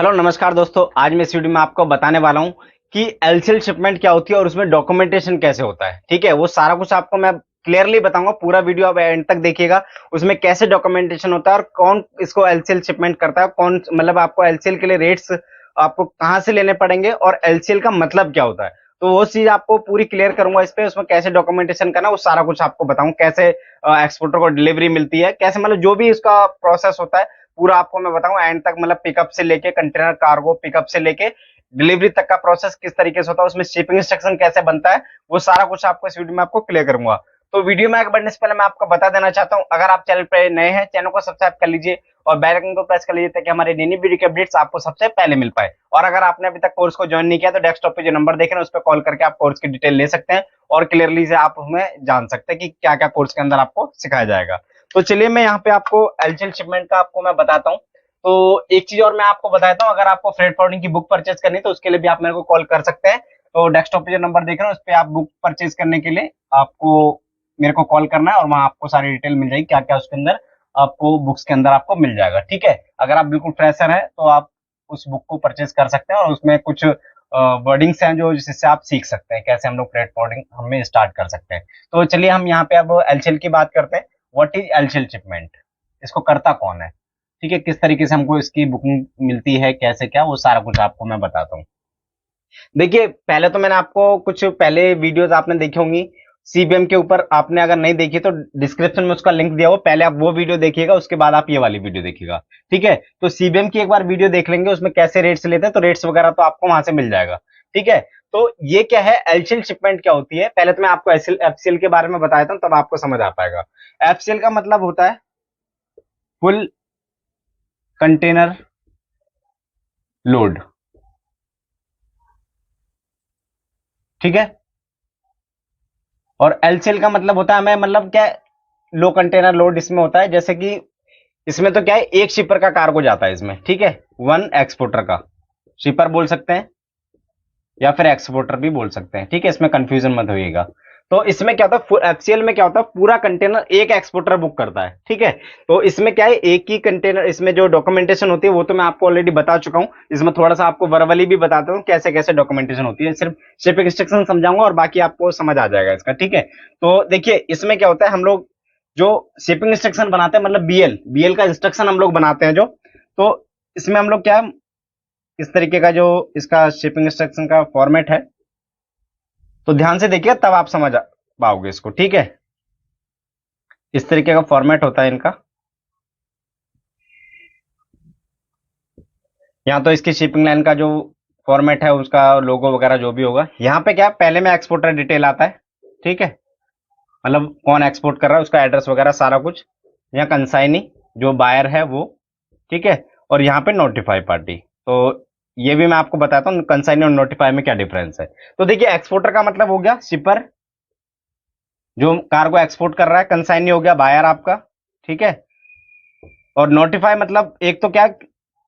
Hello नमस्कार दोस्तों। आज मैं इस वीडियो में आपको बताने वाला हूं कि एलसीएल शिपमेंट क्या होती है और उसमें डॉक्यूमेंटेशन कैसे होता है। ठीक है, वो सारा कुछ आपको मैं क्लियरली बताऊंगा। पूरा वीडियो आप एंड तक देखिएगा। उसमें कैसे डॉक्यूमेंटेशन होता है और कौन इसको एलसीएल शिपमेंट करता है, कौन मतलब आपको एलसीएल के लिए रेट्स आपको कहां से लेने पड़ेंगे और एलसीएल का मतलब क्या होता है। तो वो चीज आपको पूरी क्लियर करूंगा इस पे। उसमें कैसे डॉक्यूमेंटेशन करना वो सारा कुछ आपको बताऊं, कैसे एक्सपोर्टर को डिलीवरी मिलती है, कैसे मतलब जो भी इसका प्रोसेस होता है पूरा आपको मैं बताऊं एंड तक। मतलब पिकअप से लेके कंटेनर कार्गो पिकअप से लेके डिलीवरी तक का प्रोसेस किस तरीके से होता है, उसमें शिपिंग इंस्ट्रक्शन कैसे बनता है, वो सारा कुछ आपको इस वीडियो में आपको क्लियर करूंगा। तो वीडियो में आगे बढ़ने से पहले मैं आपको बता देना चाहता हूं, अगर आप चैनल पे नए हैं चैनल को सब्सक्राइब कर लीजिए और बेल आइकन को प्रेस कर लीजिए ताकि हमारे नई वीडियो के अपडेट्स आपको सबसे पहले मिल पाए। और अगर आपने अभी तक कोर्स को ज्वाइन नहीं किया तो डेस्कटॉप पे जो नंबर देख रहे हैं उस पर कॉल करके आप कोर्स की डिटेल ले सकते हैं और क्लियरली से आप हमें जान सकते हैं कि क्या क्या कोर्स के अंदर आपको सिखाया जाएगा। तो चलिए मैं यहाँ पे आपको एलसीएल शिपमेंट का आपको मैं बताता हूँ। तो एक चीज और मैं आपको बताता हूँ, अगर आपको फ्रेट फॉरवर्डिंग की बुक परचेज करनी है तो उसके लिए भी आप मेरे को कॉल कर सकते हैं। तो डेस्कटॉप पे जो नंबर देख रहे हैं उस पे आप बुक परचेज करने के लिए आपको मेरे को कॉल करना है और वहां आपको सारी डिटेल मिल जाएगी, क्या क्या उसके अंदर आपको बुक्स के अंदर आपको मिल जाएगा। ठीक है, अगर आप बिल्कुल फ्रेशर है तो आप उस बुक को परचेज कर सकते हैं और उसमें कुछ वर्डिंग्स हैं जो जिससे आप सीख सकते हैं कैसे हम लोग फ्रेट फॉरवर्डिंग हमें स्टार्ट कर सकते हैं। तो चलिए हम यहाँ पे अब एलसीएल की बात करते हैं। व्हाट इज एलसीएल शिपमेंट, इसको करता कौन है, ठीक है, किस तरीके से हमको इसकी बुकिंग मिलती है, कैसे क्या, वो सारा कुछ आपको मैं बताता हूँ। देखिए पहले तो मैंने आपको कुछ पहले वीडियोस आपने देखी होंगी सीबीएम के ऊपर। आपने अगर नहीं देखी तो डिस्क्रिप्शन में उसका लिंक दिया हुआ, पहले आप वो वीडियो देखिएगा उसके बाद आप ये वाली वीडियो देखिएगा। ठीक है, तो सीबीएम की एक बार वीडियो देख लेंगे, उसमें कैसे रेट्स लेते हैं तो रेट्स वगैरह तो आपको वहां से मिल जाएगा। ठीक है, तो ये क्या है एलसीएल शिपमेंट क्या होती है, पहले तो मैं आपको एफसीएल के बारे में बताता हूँ तब आपको समझ आ पाएगा। एफसीएल का मतलब होता है फुल कंटेनर लोड। ठीक है, और एलसीएल का मतलब होता है हमें मतलब क्या है, लो कंटेनर लोड इसमें होता है। जैसे कि इसमें तो क्या है एक शिपर का कार्गो जाता है इसमें। ठीक है, वन एक्सपोर्टर का, शिपर बोल सकते हैं या फिर एक्सपोर्टर भी बोल सकते हैं। ठीक है, इसमें कंफ्यूजन मत होइएगा। तो इसमें क्या होता है एफसीएल में क्या होता है पूरा कंटेनर एक एक्सपोर्टर बुक करता है। ठीक है, तो इसमें क्या है एक ही कंटेनर, इसमें जो डॉक्यूमेंटेशन होती है वो तो मैं आपको ऑलरेडी बता चुका हूं। इसमें थोड़ा सा आपको वर्बली भी बताता हूँ कैसे कैसे डॉक्यूमेंटेशन होती है, सिर्फ शिपिंग इंस्ट्रक्शन समझाऊंगा और बाकी आपको समझ आ जाएगा इसका। ठीक है, तो देखिए इसमें क्या होता है हम लोग जो शिपिंग इंस्ट्रक्शन बनाते हैं मतलब बीएल बीएल का इंस्ट्रक्शन हम लोग बनाते हैं जो, तो इसमें हम लोग क्या इस तरीके का जो इसका शिपिंग इंस्ट्रक्शन का फॉर्मेट है, तो ध्यान से देखिए तब आप समझ पाओगे इसको। ठीक है, इस तरीके का फॉर्मेट होता है इनका। यहाँ तो इसकी शिपिंग लाइन का जो फॉर्मेट है उसका लोगो वगैरह जो भी होगा। यहाँ पे क्या पहले में एक्सपोर्टर डिटेल आता है। ठीक है, मतलब कौन एक्सपोर्ट कर रहा है उसका एड्रेस वगैरह सारा कुछ। यहाँ कंसाइनी जो बायर है वो। ठीक है, और यहाँ पे नोटिफाई पार्टी। तो ये भी मैं आपको बताता हूँ कंसाइनी और नोटिफाई में क्या डिफरेंस है। तो देखिए एक्सपोर्टर का मतलब हो गया शिपर जो कार्गो एक्सपोर्ट कर रहा है, कंसाइनी हो गया बायर आपका। ठीक है, और नोटिफाई मतलब एक तो क्या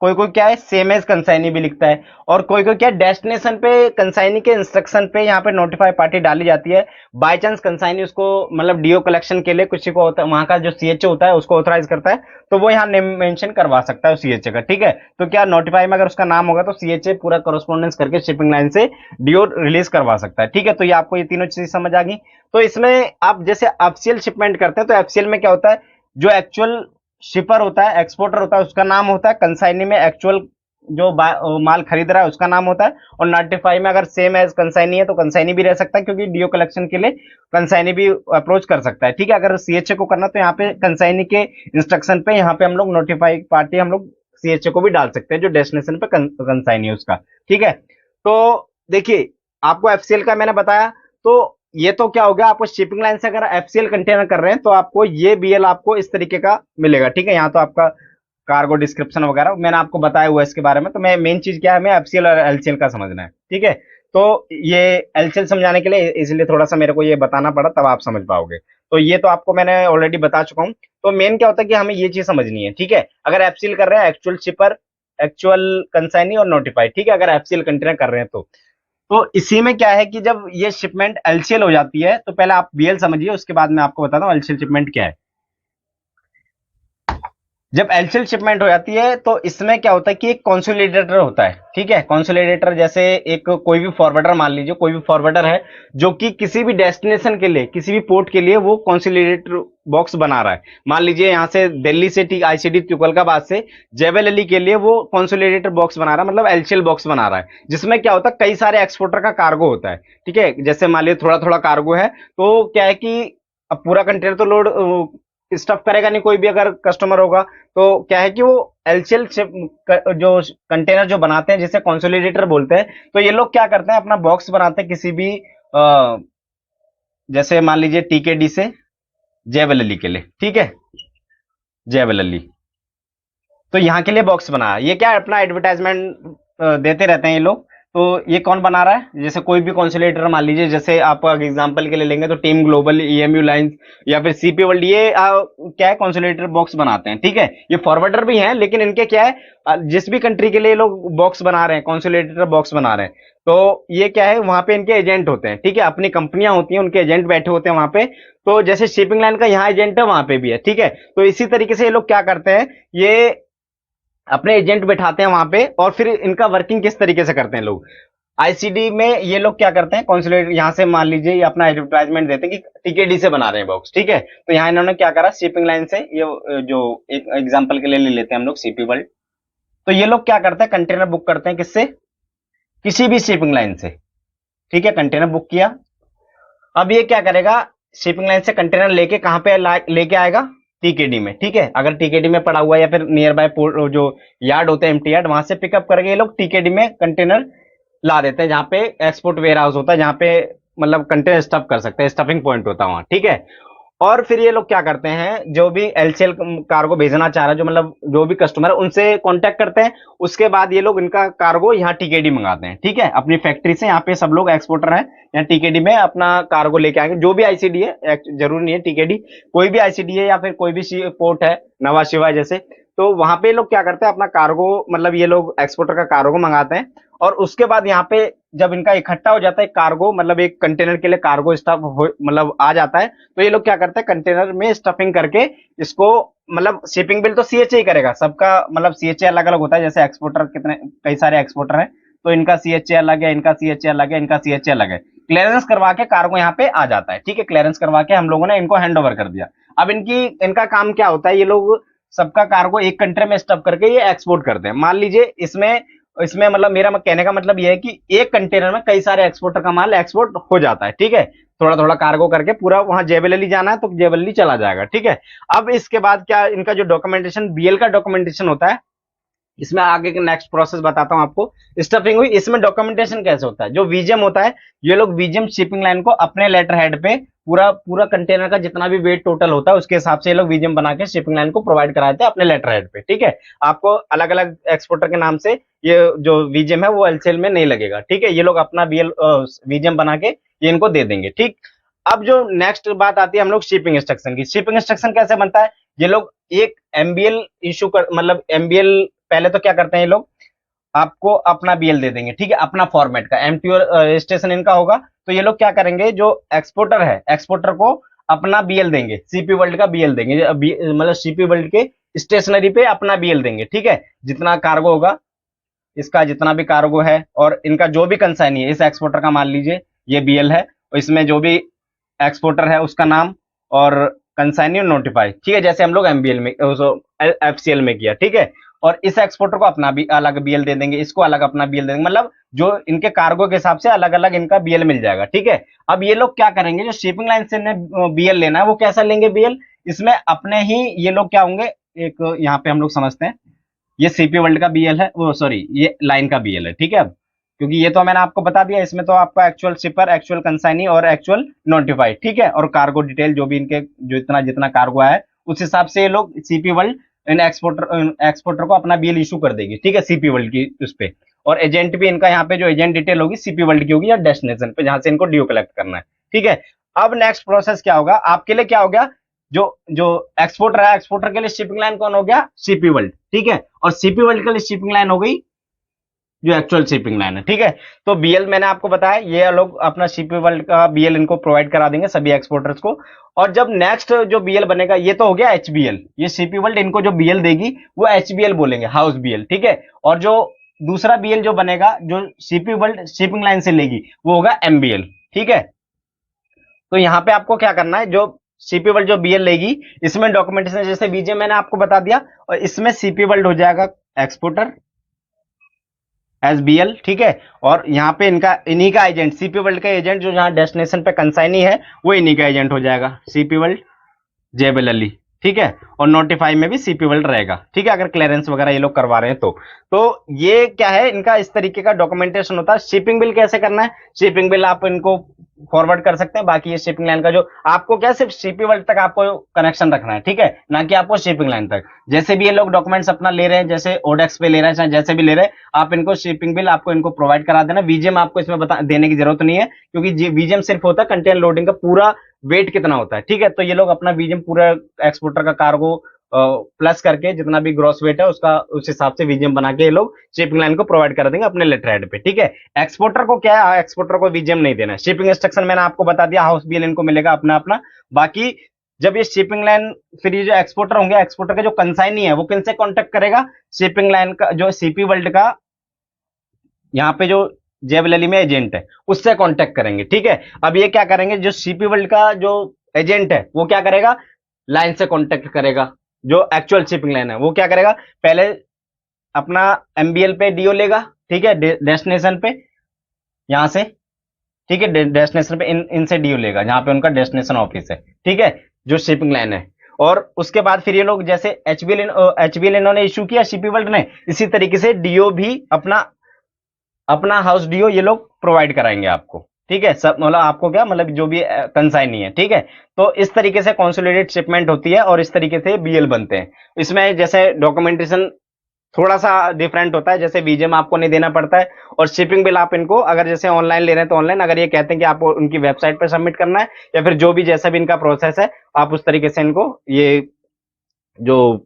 कोई कोई क्या है सेम एज कंसाइनी भी लिखता है और कोई कोई क्या डेस्टिनेशन पे कंसाइनी के इंस्ट्रक्शन पे यहाँ पे नोटिफाई पार्टी डाली जाती है। बाय चांस कंसाइनी उसको मतलब डीओ कलेक्शन के लिए किसी को होता है, वहां का जो सीएचए होता है उसको ऑथराइज करता है तो वो यहाँ नेम मेंशन करवा सकता है सीएचए का। ठीक है, तो क्या नोटिफाई में अगर उसका नाम होगा तो सीएचए पूरा कॉरेस्पॉन्डेंस करके शिपिंग लाइन से डीओ रिलीज करवा सकता है। ठीक है, तो ये आपको ये तीनों चीज समझ आ गई। तो इसमें आप जैसे एफसीएल शिपमेंट करते हैं तो एफसीएल में क्या होता है जो एक्चुअल शिपर होता है एक्सपोर्टर होता है उसका नाम होता है, कंसाइनी में एक्चुअल जो माल खरीद रहा है उसका नाम होता है, और नोटिफाई में अगर सेम एज कंसाइनी है तो कंसाइनी भी रह सकता है क्योंकि डीओ कलेक्शन के लिए कंसाइनी भी अप्रोच कर सकता है। ठीक है, अगर सीएचए को करना तो यहाँ पे कंसाइनी के इंस्ट्रक्शन पे यहाँ पे हम लोग नोटिफाई पार्टी हम लोग सीएचए को भी डाल सकते हैं जो डेस्टिनेशन पे कंसाइनी है उसका। ठीक है, तो देखिए आपको एफसीएल का मैंने बताया। तो ये तो क्या हो गया आपको शिपिंग लाइन से अगर एफसीएल कंटेनर कर रहे हैं तो आपको ये बीएल आपको इस तरीके का मिलेगा। ठीक है, यहाँ तो आपका कार्गो डिस्क्रिप्शन वगैरह मैंने आपको बताया हुआ है इसके बारे में। तो मैं मेन चीज क्या है हमें एफसीएल और एलसीएल का समझना है। ठीक है, तो ये एलसीएल समझाने के लिए इसलिए थोड़ा सा मेरे को ये बताना पड़ा तब आप समझ पाओगे। तो ये तो आपको मैंने ऑलरेडी बता चुका हूँ। तो मेन क्या होता है कि हमें ये चीज समझनी है। ठीक है, अगर एफसीएल कर रहे हैं एक्चुअल शिपर एक्चुअल कंसाइनी और नोटिफाइड। ठीक है, अगर एफसीएल कंटेनर कर रहे हैं तो इसी में क्या है कि जब ये शिपमेंट एलसीएल हो जाती है तो पहले आप बीएल समझिए उसके बाद मैं आपको बताता हूँ एलसीएल शिपमेंट क्या है। जब एलसीएल शिपमेंट हो जाती है तो इसमें क्या होता है कि एक कंसोलिडेटर होता है, ठीक है। कंसोलिडेटर जैसे एक कोई भी फॉरवर्डर, मान लीजिए कोई भी फॉरवर्डर है जो कि किसी भी डेस्टिनेशन के लिए, किसी भी पोर्ट के लिए वो कंसोलिडेटर बॉक्स बना रहा है। मान लीजिए यहाँ से दिल्ली से आईसीडी तुगलकाबाद से जेवेएलएलई के लिए वो कंसोलिडेटर बॉक्स बना रहा है, मतलब एलसीएल बॉक्स बना रहा है, जिसमें क्या होता है कई सारे एक्सपोर्टर का कार्गो होता है, ठीक है। जैसे मान लीजिए थोड़ा थोड़ा कार्गो है तो क्या है कि अब पूरा कंटेनर तो लोड स्टफ करेगा नहीं कोई भी अगर कस्टमर होगा, तो क्या है कि वो एलसीएल जो कंटेनर जो बनाते हैं जिसे कंसोलिडेटर बोलते हैं, तो ये लोग क्या करते हैं अपना बॉक्स बनाते हैं किसी भी जैसे मान लीजिए टीकेडी से जेवेएलएलई के लिए, ठीक है, जेवेएलएलई तो यहाँ के लिए बॉक्स बनाया। ये क्या है अपना एडवर्टाइजमेंट देते रहते हैं ये लोग। तो ये कौन बना रहा है, जैसे कोई भी कॉन्सुलेटर मान लीजिए, जैसे आप एग्जांपल के लिए लेंगे तो टीम ग्लोबल, ईएमयू लाइंस या फिर सीपी वर्ल्ड, ये क्या है कॉन्सुलेटर बॉक्स बनाते हैं, ठीक है। ये फॉरवर्डर भी हैं लेकिन इनके क्या है जिस भी कंट्री के लिए ये लोग बॉक्स बना रहे हैं, कॉन्सुलेटर बॉक्स बना रहे हैं, तो ये क्या है वहां पे इनके एजेंट होते हैं, ठीक है। अपनी कंपनियां होती हैं, उनके एजेंट बैठे होते हैं वहां पे। तो जैसे शिपिंग लाइन का यहाँ एजेंट है वहां पे भी है, ठीक है। तो इसी तरीके से ये लोग क्या करते हैं, ये अपने एजेंट बैठाते हैं वहां पे, और फिर इनका वर्किंग किस तरीके से करते हैं लोग आईसीडी में। ये लोग क्या करते हैं कॉन्सुलेट यहाँ से मान लीजिए ये अपना एडवर्टाइजमेंट देते हैं कि टीकेडी से बना रहे हैं बॉक्स, ठीक है। तो यहाँ इन्होंने क्या करा शिपिंग लाइन से, ये जो एक एग्जांपल के लिए ले लेते हैं हम लोग सीपी वर्ल्ड। तो ये लोग क्या करते हैं कंटेनर बुक करते हैं किससे, किसी भी शिपिंग लाइन से, ठीक है। कंटेनर बुक किया, अब ये क्या करेगा शिपिंग लाइन से कंटेनर लेके कहां पे लेके आएगा टीकेडी में, ठीक है। अगर टीकेडी में पड़ा हुआ है या फिर नियर बाय जो यार्ड होते हैं एमटी यार्ड, वहां से पिकअप करके ये लोग टीकेडी में कंटेनर ला देते हैं, जहां पे एक्सपोर्ट वेयर हाउस होता है, जहां पे मतलब कंटेनर स्टफ कर सकते हैं, स्टफिंग पॉइंट होता है वहां, ठीक है। और फिर ये लोग क्या करते हैं जो भी एलसीएल कार्गो भेजना चाह रहा है, जो मतलब जो भी कस्टमर है उनसे कांटेक्ट करते हैं। उसके बाद ये लोग इनका कार्गो यहाँ टीकेडी मंगाते हैं, ठीक है, अपनी फैक्ट्री से। यहाँ पे सब लोग एक्सपोर्टर हैं, यहाँ टीकेडी में अपना कार्गो लेके आएंगे, जो भी आईसीडी है, जरूरी नहीं है टीकेडी, कोई भी आईसीडी है या फिर कोई भी पोर्ट है नवा शिवा जैसे, तो वहां पे लोग क्या करते हैं अपना कार्गो, मतलब ये लोग एक्सपोर्टर का कार्गो मंगाते हैं। और उसके बाद यहाँ पे जब इनका इकट्ठा हो जाता है कार्गो, मतलब एक कंटेनर के लिए कार्गो स्टफ मतलब आ जाता है, तो ये लोग क्या करते हैं कंटेनर में स्टफिंग करके इसको, मतलब शिपिंग बिल तो सीएचए ही करेगा सबका, मतलब सीएचए अलग अलग होता है, जैसे एक्सपोर्टर कितने कई सारे एक्सपोर्टर हैं, तो इनका सीएचए अलग है, इनका सीएचए अलग है, इनका सीएचए अलग है। क्लियरेंस करवा के कार्गो यहाँ पे आ जाता है, ठीक है। क्लियरेंस करवा के हम लोगों ने इनको हैंड ओवर कर दिया। अब इनका काम क्या होता है, ये लोग सबका कार्गो एक कंट्री में स्टफ करके ये एक्सपोर्ट करते हैं। मान लीजिए इसमें इसमें मतलब मेरा कहने का मतलब यह है कि एक कंटेनर में कई सारे एक्सपोर्टर का माल एक्सपोर्ट हो जाता है, ठीक है। थोड़ा थोड़ा कार्गो करके पूरा वहां जेवेएलएलई जाना है तो जेवेएलएलई चला जाएगा, ठीक है। अब इसके बाद क्या इनका जो डॉक्यूमेंटेशन बीएल का डॉक्यूमेंटेशन होता है, इसमें आगे के नेक्स्ट प्रोसेस बताता हूं आपको। स्टफिंग हुई, इसमें डॉक्यूमेंटेशन कैसे होता है, जो वीजीएम होता है, ये लोग वीजीएम शिपिंग लाइन को अपने लेटर हेड पे पूरा पूरा कंटेनर का जितना भी वेट टोटल होता है उसके हिसाब से ये लोग वीजीएम बना के शिपिंग लाइन को प्रोवाइड कराते हैं अपने लेटर हेड पे, ठीक है। आपको अलग अलग एक्सपोर्टर के नाम से ये जो वीजीएम है वो एलसीएल में नहीं लगेगा, ठीक है। ये लोग अपना बीएल वीजीएम बना के ये इनको दे देंगे, ठीक। अब जो नेक्स्ट बात आती है हम लोग शिपिंग इंस्ट्रक्शन की। शिपिंग इंस्ट्रक्शन कैसे बनता है, ये लोग एक एमबीएल इशू कर, मतलब एमबीएल पहले तो क्या करते हैं ये लोग आपको अपना बीएल दे देंगे, ठीक है, अपना फॉर्मेट का एमटीओ रजिस्ट्रेशन इनका होगा। तो ये लोग क्या करेंगे, जो एक्सपोर्टर है एक्सपोर्टर को अपना बीएल देंगे, सीपी वर्ल्ड का बीएल देंगे, मतलब सीपी वर्ल्ड के स्टेशनरी पे अपना बीएल देंगे, ठीक है। जितना कार्गो होगा, इसका जितना भी कार्गो है और इनका जो भी कंसाइनी है, इस एक्सपोर्टर का मान लीजिए ये बीएल है, और इसमें जो भी एक्सपोर्टर है उसका नाम और कंसाइनी और नोटिफाई, ठीक है, जैसे हम लोग एमबीएल में एफसीएल में किया, ठीक है। और इस एक्सपोर्टर को अपना भी अलग बीएल दे देंगे, इसको अलग अपना बीएल दे देंगे, मतलब जो इनके कार्गो के हिसाब से अलग अलग इनका बीएल मिल जाएगा, ठीक है। अब ये लोग क्या करेंगे, जो शिपिंग लाइन से बीएल लेना है वो कैसा लेंगे बीएल, इसमें अपने ही ये लोग क्या होंगे, एक यहाँ पे हम लोग समझते हैं, ये सीपी वर्ल्ड का बीएल है, वो सॉरी ये लाइन का बीएल है, ठीक है। अब क्योंकि ये तो मैंने आपको बता दिया, इसमें तो आपका एक्चुअल शिपर, एक्चुअल कंसाइनी और एक्चुअल नोटिफाइड, ठीक है, और कार्गो डिटेल जो भी इनके जो इतना जितना कार्गो आया है उस हिसाब से ये लोग सीपी वर्ल्ड इन एक्सपोर्टर को अपना बीएल इशू कर देगी, ठीक है, सीपी वर्ल्ड की उस पे। और एजेंट भी इनका यहाँ पे जो एजेंट डिटेल होगी सीपी वर्ल्ड की होगी या डेस्टिनेशन पे जहां से इनको ड्यू कलेक्ट करना है, ठीक है। अब नेक्स्ट प्रोसेस क्या होगा आपके लिए, क्या हो गया, जो जो एक्सपोर्टर है एक्सपोर्टर के लिए शिपिंग लाइन कौन हो गया, सीपी वर्ल्ड, ठीक है। और सीपी वर्ल्ड के लिए शिपिंग लाइन हो गई जो एक्चुअल शिपिंग लाइन है, ठीक है। तो बीएल मैंने आपको बताया, ये लोग अपना सीपी वर्ल्ड का बीएल इनको प्रोवाइड करा देंगे सभी एक्सपोर्टर्स को। और जब नेक्स्ट जो बीएल बनेगा, ये तो हो गया एचबीएल, ये सीपी वर्ल्ड इनको जो बीएल देगी वो एचबीएल बोलेंगे, हाउस बीएल, ठीक है। और जो दूसरा बीएल जो बनेगा, जो सीपी वर्ल्ड शिपिंग लाइन से लेगी, वो होगा एमबीएल, ठीक है। तो यहाँ पे आपको क्या करना है, जो सीपी वर्ल्ड जो बीएल लेगी, इसमें डॉक्यूमेंटेशन जैसे बीजे मैंने आपको बता दिया, और इसमें सीपी वर्ल्ड हो जाएगा एक्सपोर्टर एस बी एल, ठीक है। और यहाँ पे इनका इन्हीं का एजेंट, सीपी वर्ल्ड का एजेंट जो यहाँ डेस्टिनेशन पे कंसाइनी है, वो इन्हीं का एजेंट हो जाएगा, सीपी वर्ल्ड जेबल अली, ठीक है। और नोटिफाई में भी सीपी वर्ल्ड रहेगा, ठीक है, अगर क्लियरेंस वगैरह ये लोग करवा रहे हैं तो ये क्या है, इनका इस तरीके का डॉक्यूमेंटेशन होता है। शिपिंग बिल कैसे करना है, शिपिंग बिल आप इनको फॉरवर्ड कर सकते हैं। बाकी ये शिपिंग लाइन का जो आपको क्या, सिर्फ सीपी वर्ल्ड तक आपको कनेक्शन रखना है, ठीक है, ना कि आपको शिपिंग लाइन तक। जैसे भी ये लोग डॉक्यूमेंट्स अपना ले रहे हैं, जैसे ओडेक्स पे ले रहे हैं, चाहे जैसे भी ले रहे हैं, आप इनको शिपिंग बिल आपको इनको प्रोवाइड करा देना। वीजेम आपको इसमें देने की जरूरत नहीं है, क्योंकि वीजेम सिर्फ होता है कंटेनर लोडिंग का पूरा वेट कितना होता है, ठीक है। तो ये लोग अपना वीजेम पूरा एक्सपोर्टर का कार्गो प्लस करके जितना भी ग्रॉस वेट है उसका, उस हिसाब से वीजेम बना के ये लोग शिपिंग लाइन को प्रोवाइड कर देंगे अपने लेटर हेड पे, ठीक है। एक्सपोर्टर को क्या है, एक्सपोर्टर को वीजेम नहीं देना है। शिपिंग इंस्ट्रक्शन मैंने आपको बता दिया, हाउस बीएल इनको मिलेगा अपना अपना। बाकी जब ये शिपिंग लाइन, फिर ये जो एक्सपोर्टर होंगे, एक्सपोर्टर का जो कंसाइनी है वो किनसे कॉन्टेक्ट करेगा, शिपिंग लाइन का जो सीपी वर्ल्ड का यहाँ पे जो जेबलली में एजेंट है उससे कांटेक्ट करेंगे, ठीक है। अब ये क्या करेंगे, जो सीपी वर्ल्ड का जो एजेंट है वो क्या करेगा, लाइन से कांटेक्ट करेगा। जो एक्चुअल शिपिंग लाइन है वो क्या करेगा, पहले अपना एमबीएल पे डीओ लेगा, ठीक है, डेस्टिनेशन पे यहां से, ठीक है, डेस्टिनेशन पे इनसे डीओ लेगा जहां पे उनका डेस्टिनेशन ऑफिस है, ठीक है, जो शिपिंग लाइन है। और उसके बाद फिर ये लोग जैसे एचबीएल इन्होंने इशू किया सीपी वर्ल्ड ने, इसी तरीके से डीओ भी अपना अपना हाउस डीओ ये लोग प्रोवाइड कराएंगे आपको, ठीक है। सब मतलब आपको क्या, मतलब जो भी कंसाइनी है, ठीक है। तो इस तरीके से कंसोलिडेट शिपमेंट होती है और इस तरीके से बीएल बनते हैं। इसमें जैसे डॉक्यूमेंटेशन थोड़ा सा डिफरेंट होता है, जैसे बीजेम आपको नहीं देना पड़ता है, और शिपिंग बिल आप इनको अगर जैसे ऑनलाइन ले रहे हैं तो ऑनलाइन, अगर ये कहते हैं कि आपको उनकी वेबसाइट पर सबमिट करना है, या फिर जो भी जैसा भी इनका प्रोसेस है, आप उस तरीके से इनको ये जो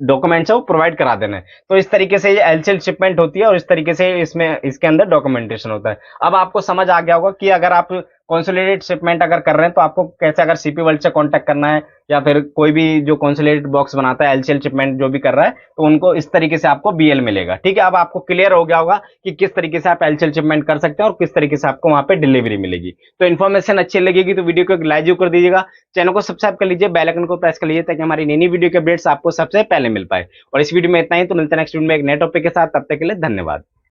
डॉक्यूमेंट्स है वो प्रोवाइड करा देना है। तो इस तरीके से ये एलसीएल शिपमेंट होती है और इस तरीके से इसमें इसके अंदर डॉक्यूमेंटेशन होता है। अब आपको समझ आ गया होगा कि अगर आप कॉन्सोलिडेट शिपमेंट अगर कर रहे हैं तो आपको कैसे, अगर सीपी वर्ल्ड से कांटेक्ट करना है, या फिर कोई भी जो कॉन्सोलिडेट बॉक्स बनाता है एलसीएल शिपमेंट जो भी कर रहा है, तो उनको इस तरीके से आपको बीएल मिलेगा, ठीक है। अब आपको क्लियर हो गया होगा कि किस तरीके से आप एलसीएल शिपमेंट कर सकते हैं और किस तरीके से आपको वहां पे डिलीवरी मिलेगी। तो इन्फॉर्मेशन अच्छी लगेगी तो वीडियो को लाइक कर दीजिएगा, चैनल को सब्सक्राइब कर लीजिए, बेल आइकन को प्रेस कर लीजिए, ताकि हमारी नई वीडियो के अपडेट्स आपको सबसे पहले मिल पाए। और इस वीडियो में इतना ही, तो मिलते हैं नेक्स्ट वीडियो में एक नए टॉपिक के साथ, तब तक के लिए धन्यवाद।